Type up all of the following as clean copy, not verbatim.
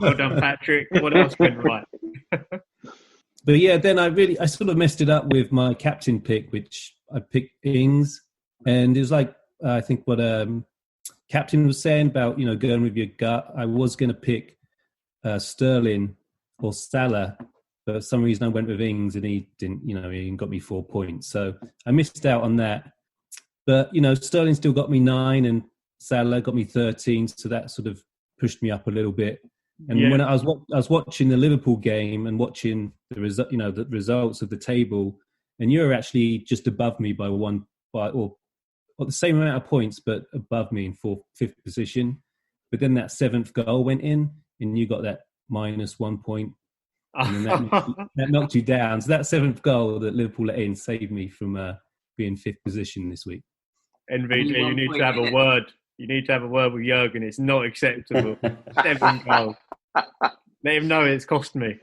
Well done, Patrick. What else went right? But yeah, then I sort of messed it up with my captain pick, which I picked Ings, and it was like I think what captain was saying about going with your gut. I was going to pick Sterling or Salah, but for some reason I went with Ings, and he didn't. He got me 4 points, so I missed out on that. But Sterling still got me 9, and Salah got me 13, so that sort of pushed me up a little bit. And when I was watching the Liverpool game and watching the results of the table, and you're actually just above me or the same amount of points, but above me in fifth position. But then that 7th goal went in, and you got that -1 point, and then that knocked you down. So that 7th goal that Liverpool let in saved me from being 5th position this week. NVG, you need to have a word. You need to have a word with Jurgen. It's not acceptable. 7 goals. Let him know it's cost me.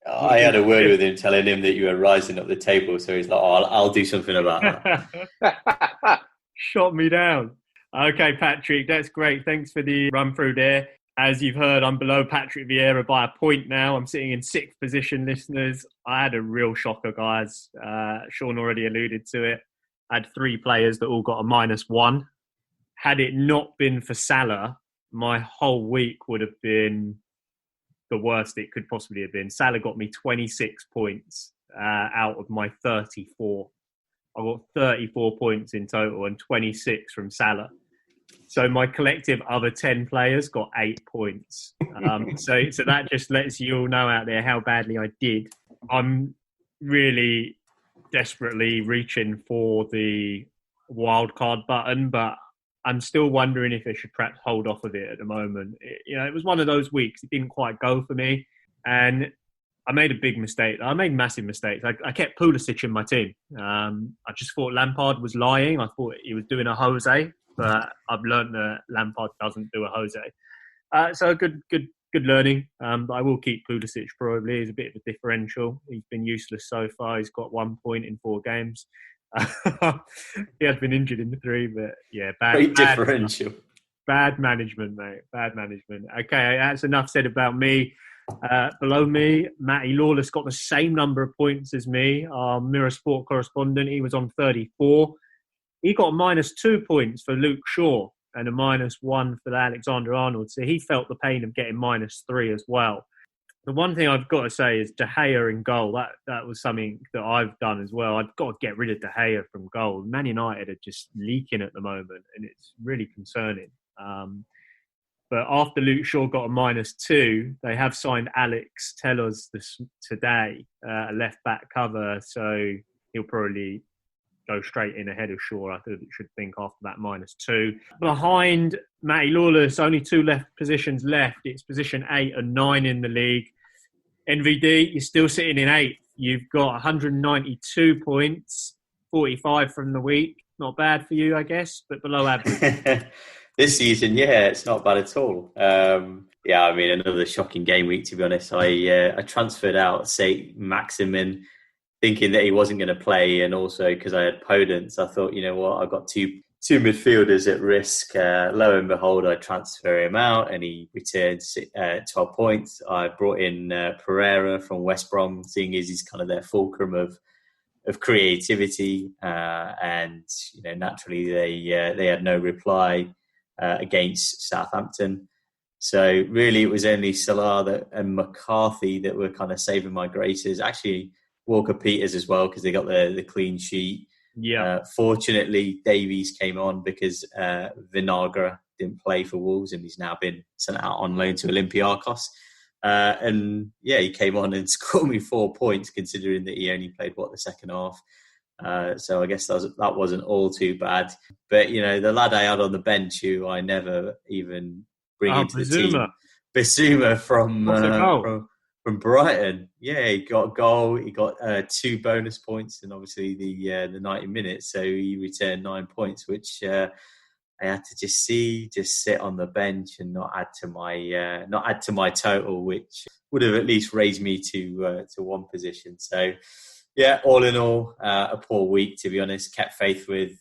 I had a word with him, telling him that you were rising up the table. So he's like, I'll do something about that. Shot me down. Okay, Patrick, that's great. Thanks for the run through there. As you've heard, I'm below Patrick Vieira by a point now. I'm sitting in 6th position, listeners. I had a real shocker, guys. Sean already alluded to it. I had 3 players that all got a -1. Had it not been for Salah, my whole week would have been the worst it could possibly have been. Salah got me 26 points out of my 34. I got 34 points in total and 26 from Salah. So my collective other 10 players got 8 points. So that just lets you all know out there how badly I did. I'm really desperately reaching for the wildcard button, but I'm still wondering if I should perhaps hold off of it at the moment. It was one of those weeks. It didn't quite go for me. And I made a big mistake. I made massive mistakes. I kept Pulisic in my team. I just thought Lampard was lying. I thought he was doing a Jose, but I've learned that Lampard doesn't do a Jose. So good learning. But I will keep Pulisic probably. He's a bit of a differential. He's been useless so far. He's got 1 point in 4 games. He has been injured in the 3, but yeah, bad differential. Bad management, mate. Bad management. Okay, that's enough said about me. Below me, Matty Lawless got the same number of points as me, our Mirror Sport correspondent. He was on 34. He got a -2 points for Luke Shaw and a -1 for Alexander Arnold. So he felt the pain of getting -3 as well. The one thing I've got to say is De Gea in goal. That was something that I've done as well. I've got to get rid of De Gea from goal. Man United are just leaking at the moment, and it's really concerning. But after Luke Shaw got a -2, they have signed Alex Tellers today, a left-back cover. So he'll probably go straight in ahead of Shaw, I should think, after that -2. Behind Matty Lawless, only 2 positions left. It's position 8 and 9 in the league. NVD, you're still sitting in 8th. You've got 192 points, 45 from the week. Not bad for you, I guess, but below average. This season, yeah, it's not bad at all. Another shocking game week, to be honest. I transferred out, say, Maximin, thinking that he wasn't going to play, and also because I had Podence, I thought, you know what, I've got two midfielders at risk. Lo and behold, I transfer him out, and he returned 12 points. I brought in Pereira from West Brom, seeing as he's kind of their fulcrum of creativity, and naturally they had no reply against Southampton. So really, it was only Salah and McCarthy that were kind of saving my graces. Actually, Walker Peters as well, because they got the clean sheet. Yeah. Fortunately, Davies came on because Vinagre didn't play for Wolves, and he's now been sent out on loan to Olympiacos. He came on and scored me 4 points, considering that he only played the second half. So I guess that wasn't all too bad. But the lad I had on the bench, who I never even bring into the team, Bissouma from Brighton. Yeah, he got a goal. He got 2 bonus points, and obviously the 90 minutes. So he returned 9 points, which I had to just sit on the bench and not add to my total, which would have at least raised me to 1 position. So yeah, all in all, a poor week, to be honest. Kept faith with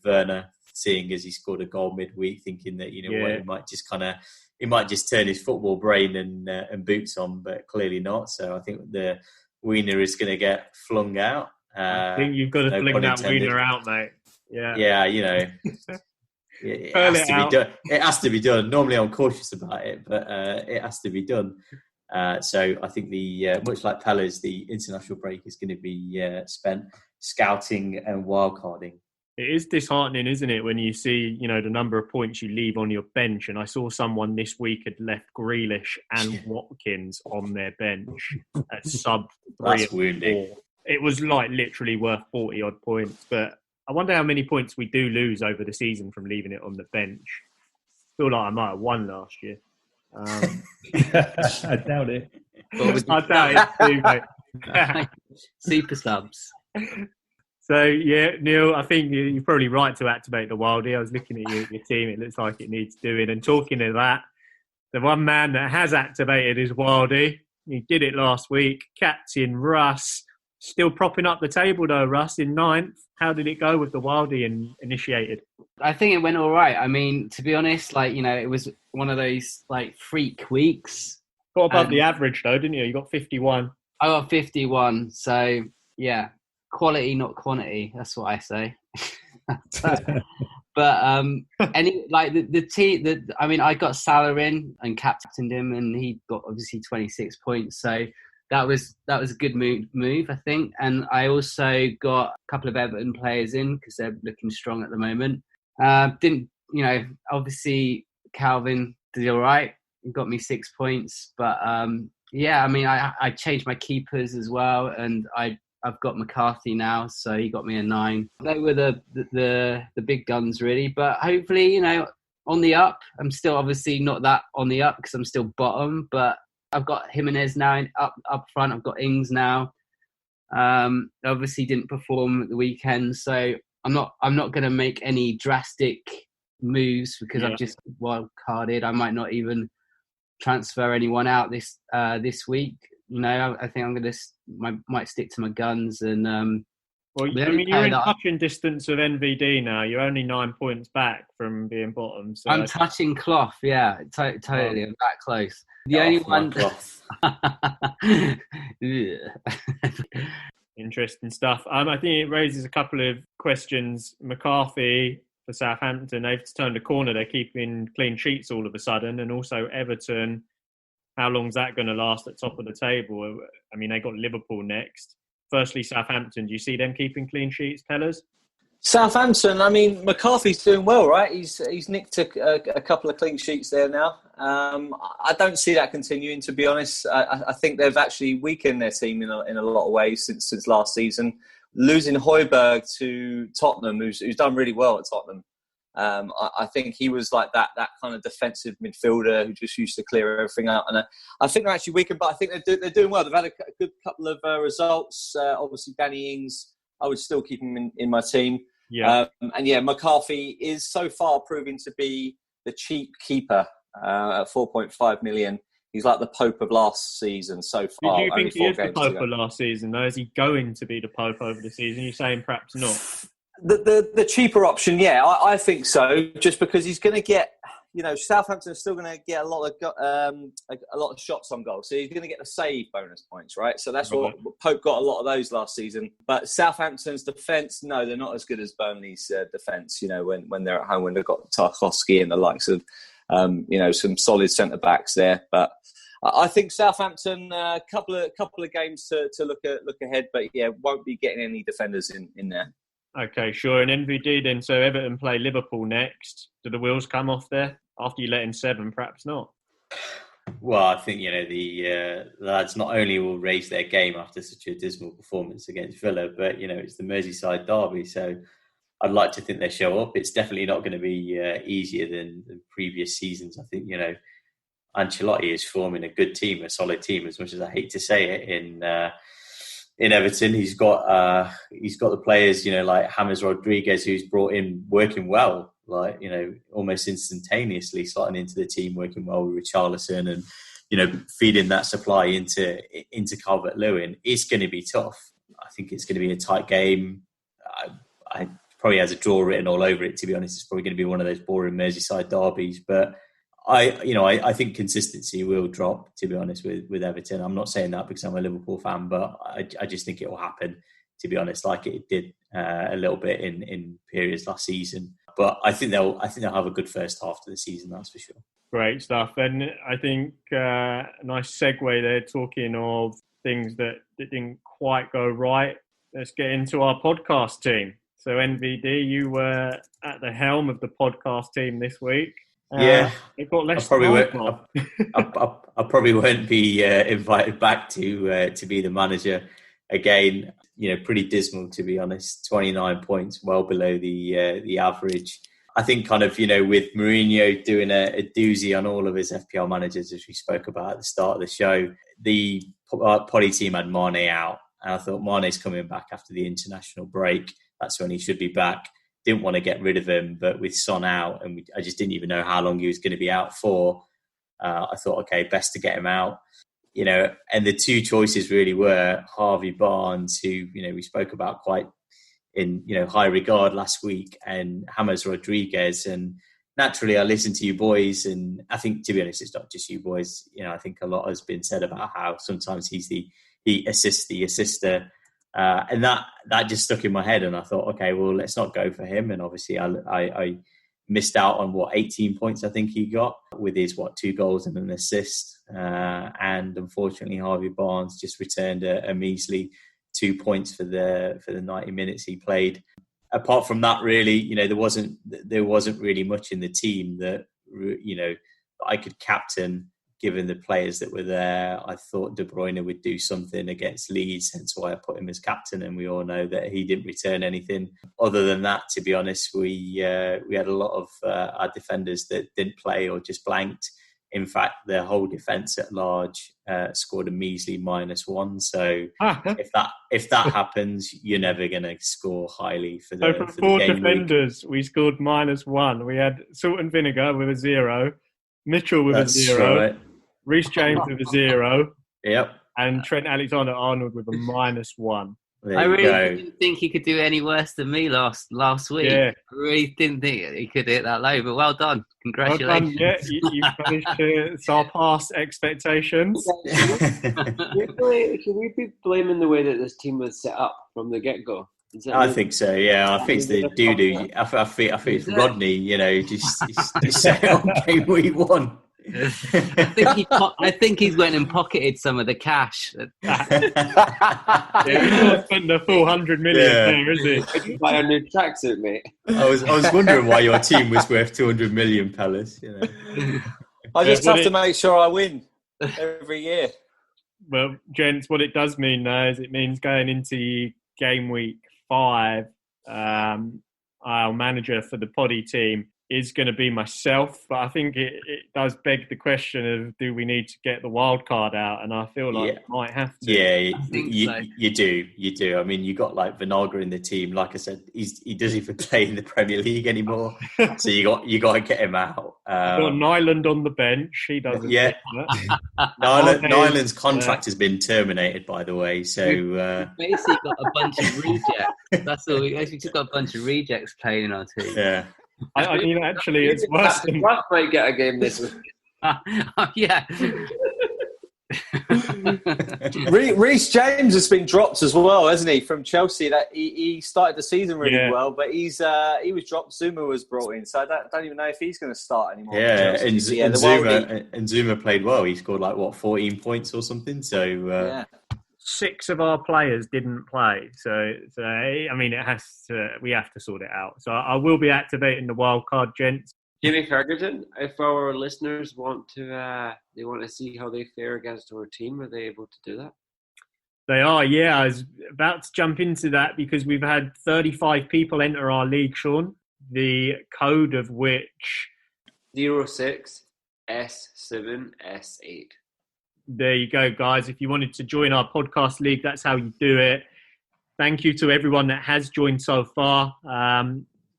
Werner, seeing as he scored a goal midweek, thinking that he might just kind of he might just turn his football brain and boots on, but clearly not. So I think the wiener is going to get flung out. I think you've got to fling that wiener out, mate. Yeah, it Curl has it to be out. done. It has to be done. Normally, I'm cautious about it, but it has to be done. So I think much like Pella's, the international break is going to be spent scouting and wildcarding. It is disheartening, isn't it, when you see, the number of points you leave on your bench. And I saw someone this week had left Grealish and WhatKins on their bench at sub 3 That's wounding. 4. It was like literally worth 40 odd points. But I wonder how many points we do lose over the season from leaving it on the bench. I feel like I might have won last year. I doubt it. I doubt it too, mate. Super subs. So, yeah, Neil, I think you're probably right to activate the Wildie. I was looking at your team. It looks like it needs doing. And talking of that, the one man that has activated his Wildie, he did it last week, Captain Russ. Still propping up the table, though, Russ, in 9th. How did it go with the Wildie initiated? I think it went all right. I mean, to be honest, it was one of those, freak weeks. Got above the average, though, didn't you? You got 51. I got 51. So, yeah. Quality, not quantity. That's what I say. But the team. I got Salah in and captained him, and he got obviously 26 points. So that was a good move, I think. And I also got a couple of Everton players in because they're looking strong at the moment. Obviously Calvin did all right. He got me 6 points, but I changed my keepers as well, and I've got McCarthy now, so he got me a 9. They were the big guns, really. But hopefully, on the up. I'm still obviously not that on the up because I'm still bottom. But I've got Jimenez now up front. I've got Ings now. Obviously didn't perform at the weekend, so I'm not going to make any drastic moves because I've just wild carded. I might not even transfer anyone out this week. I think I'm going to might stick to my guns and. You're in touching distance of NVD now. You're only 9 points back from being bottom. So I'm touching cloth. Yeah, totally. I'm that close. The only one. Interesting stuff. I think it raises a couple of questions. McCarthy for Southampton, they've turned a corner. They're keeping clean sheets all of a sudden, and also Everton. How long's that going to last at top of the table? I mean, they got Liverpool next. Firstly, Southampton, do you see them keeping clean sheets, Pellers? Southampton, I mean, McCarthy's doing well, right? He's nicked a couple of clean sheets there now. I don't see that continuing, to be honest. I think they've actually weakened their team in a lot of ways since last season. Losing Højbjerg to Tottenham, who's done really well at Tottenham. I think he was like that kind of defensive midfielder who just used to clear everything out. And I think they're actually weakened, but I think they're doing well. They've had a good couple of results. Obviously, Danny Ings, I would still keep him in my team. Yeah. McCarthy is so far proving to be the cheap keeper at 4.5 million. He's like the Pope of last season so far. Do you think he is the Pope of last season, though? Is he going to be the Pope over the season? You're saying perhaps not? The cheaper option, yeah, I think so. Just because he's going to get, Southampton is still going to get a lot of shots on goal, so he's going to get the save bonus points, right? So that's what Pope got a lot of those last season. But Southampton's defence, no, they're not as good as Burnley's defence. When they're at home, when they've got Tarkowski and the likes of, some solid centre backs there. But I think Southampton, a couple of games to look ahead, but yeah, won't be getting any defenders in there. Okay, sure. And NVD then, so Everton play Liverpool next. Do the wheels come off there after you let in 7? Perhaps not. Well, I think, the lads not only will raise their game after such a dismal performance against Villa, but, it's the Merseyside derby. So I'd like to think they show up. It's definitely not going to be easier than previous seasons. I think, Ancelotti is forming a good team, a solid team, as much as I hate to say it, in Everton. He's got the players, like James Rodriguez, who's brought in working well, almost instantaneously slotting into the team, working well with Richarlison and, feeding that supply into Calvert-Lewin. It's going to be tough. I think it's going to be a tight game. I probably has a draw written all over it, to be honest. It's probably going to be one of those boring Merseyside derbies, but I think consistency will drop, to be honest, with Everton. I'm not saying that because I'm a Liverpool fan, but I just think it will happen, to be honest, like it did a little bit in periods last season. But I think they'll have a good first half to the season, that's for sure. Great stuff. And I think a nice segue there, talking of things that didn't quite go right. Let's get into our podcast team. So NVD, you were at the helm of the podcast team this week. Yeah, it got less. I probably won't be invited back to be the manager again. Pretty dismal, to be honest. 29 points, well below the average. I think kind of, with Mourinho doing a doozy on all of his FPL managers, as we spoke about at the start of the show, the Poddy team had Mane out. And I thought Mane's coming back after the international break. That's when he should be back. Didn't want to get rid of him, but with Son out, and I just didn't even know how long he was going to be out for. I thought, okay, best to get him out. And the two choices really were Harvey Barnes, who, we spoke about quite in, high regard last week, and James Rodriguez. And naturally, I listened to you boys, and I think, to be honest, it's not just you boys. I think a lot has been said about how sometimes he assists the assister. And that just stuck in my head, and I thought, okay, well, let's not go for him. And obviously, I missed out on 18 points I think he got with his 2 goals and an assist. And unfortunately, Harvey Barnes just returned a measly 2 points for the 90 minutes he played. Apart from that, really, there wasn't really much in the team that I could captain. Given the players that were there, I thought De Bruyne would do something against Leeds, hence why I put him as captain. And we all know that he didn't return anything. Other than that, to be honest, we had a lot of our defenders that didn't play or just blanked. In fact, the whole defence at large scored a measly -1. So if that happens, you're never going to score highly for the. So for four the game defenders, we scored -1. We had Salt and Vinegar with a 0, Mitchell with a 0. Right. Reece James with a 0. Yep. And Trent Alexander-Arnold with a -1. I really didn't think he could do any worse than me last week. Yeah. I really didn't think he could hit that low, but well done. Congratulations. Well done. Yeah, you managed to surpass expectations. Should we be blaming the way that this team was set up from the get-go? I think so. Yeah, I think it's the doo-doo. I think it's Rodney. Just set it on game week 1. I think he's went and pocketed some of the cash. He's not spent the full 100 million there, is he? I did buy a new tracksuit, mate. I was wondering why your team was worth 200 million, Palace. I just have to make sure I win every year. Well, gents, what it does mean now is it means going into game week 5, our manager for the Poddy team is going to be myself, but I think it does beg the question of, do we need to get the wild card out? And I feel like we might have to. Yeah, you do. I mean, you got Vinagre in the team. Like I said, he doesn't even play in the Premier League anymore, so you got to get him out. Got Nyland on the bench. He doesn't. Yeah, Nyland's contract has been terminated, by the way. So basically got a bunch of rejects. That's all. We actually just got a bunch of rejects playing in our team. Yeah. I mean, actually, it's worse than... Rough might get a game this week. Yeah. Reece James has been dropped as well, hasn't he, from Chelsea? That he started the season really well, but he was dropped. Zuma was brought in, so I don't even know if he's going to start anymore. Yeah, and Zuma played well. He scored 14 points or something. So 6 of our players didn't play, so I mean, we have to sort it out. So I will be activating the wild card, gents. Jimmy Ferguson, if our listeners want to see how they fare against our team, are they able to do that? They are, yeah. I was about to jump into that because we've had 35 people enter our league, Sean. The code of which 06S7S8. There you go, guys. If you wanted to join our podcast league, that's how you do it. Thank you to everyone that has joined so far.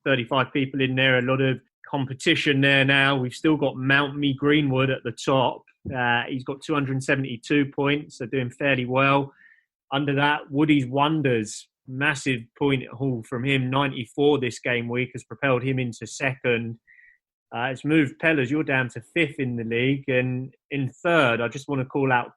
35 people in there, a lot of competition there now. We've still got Mount Me Greenwood at the top. He's got 272 points, so doing fairly well. Under that, Woody's Wonders, massive point haul from him. 94 this game week has propelled him into second. It's moved Pellers. You're down to 5th in the league. And in 3rd, I just want to call out